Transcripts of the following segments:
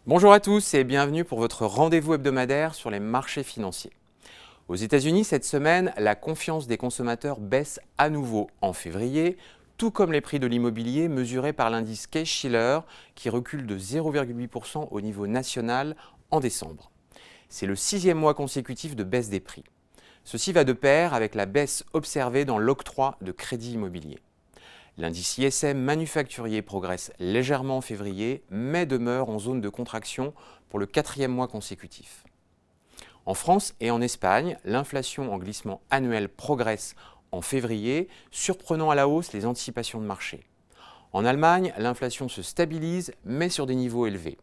Bonjour à tous et bienvenue pour votre rendez-vous hebdomadaire sur les marchés financiers. Aux États-Unis, cette semaine, la confiance des consommateurs baisse à nouveau en février, tout comme les prix de l'immobilier mesurés par l'indice Case-Shiller qui recule de 0,8% au niveau national en décembre. C'est le 6e mois consécutif de baisse des prix. Ceci va de pair avec la baisse observée dans l'octroi de crédits immobiliers. L'indice ISM manufacturier progresse légèrement en février, mais demeure en zone de contraction pour le 4e mois consécutif. En France et en Espagne, l'inflation en glissement annuel progresse en février, surprenant à la hausse les anticipations de marché. En Allemagne, l'inflation se stabilise, mais sur des niveaux élevés.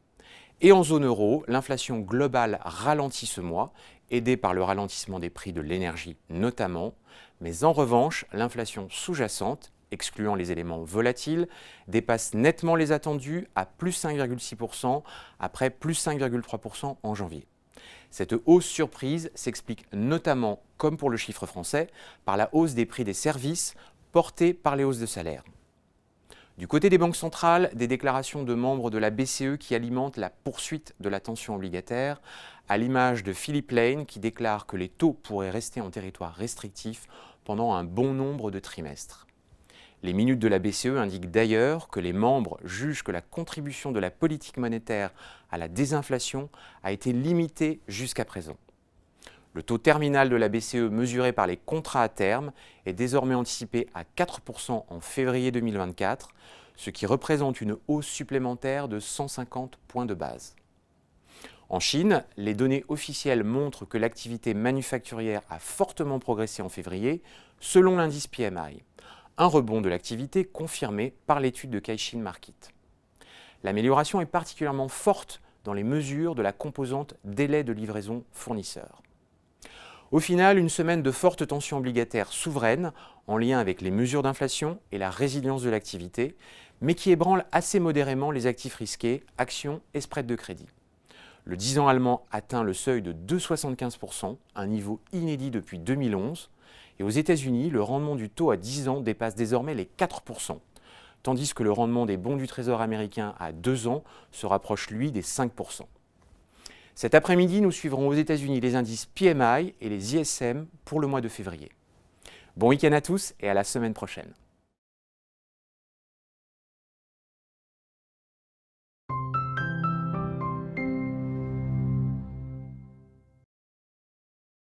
Et en zone euro, l'inflation globale ralentit ce mois, aidée par le ralentissement des prix de l'énergie notamment, mais en revanche, l'inflation sous-jacente, excluant les éléments volatiles, dépasse nettement les attendus à plus 5,6% après plus 5,3% en janvier. Cette hausse surprise s'explique notamment, comme pour le chiffre français, par la hausse des prix des services portée par les hausses de salaire. Du côté des banques centrales, des déclarations de membres de la BCE qui alimentent la poursuite de la tension obligataire, à l'image de Philip Lane qui déclare que les taux pourraient rester en territoire restrictif pendant un bon nombre de trimestres. Les minutes de la BCE indiquent d'ailleurs que les membres jugent que la contribution de la politique monétaire à la désinflation a été limitée jusqu'à présent. Le taux terminal de la BCE mesuré par les contrats à terme est désormais anticipé à 4% en février 2024, ce qui représente une hausse supplémentaire de 150 points de base. En Chine, les données officielles montrent que l'activité manufacturière a fortement progressé en février, selon l'indice PMI. Un rebond de l'activité confirmé par l'étude de Caixin Market. L'amélioration est particulièrement forte dans les mesures de la composante délai de livraison fournisseur. Au final, une semaine de forte tension obligataire souveraine en lien avec les mesures d'inflation et la résilience de l'activité, mais qui ébranle assez modérément les actifs risqués, actions et spreads de crédit. Le 10 ans allemand atteint le seuil de 2,75%, un niveau inédit depuis 2011. Et aux États-Unis, le rendement du taux à 10 ans dépasse désormais les 4%, tandis que le rendement des bons du Trésor américain à 2 ans se rapproche, lui, des 5%. Cet après-midi, nous suivrons aux États-Unis les indices PMI et les ISM pour le mois de février. Bon week-end à tous et à la semaine prochaine.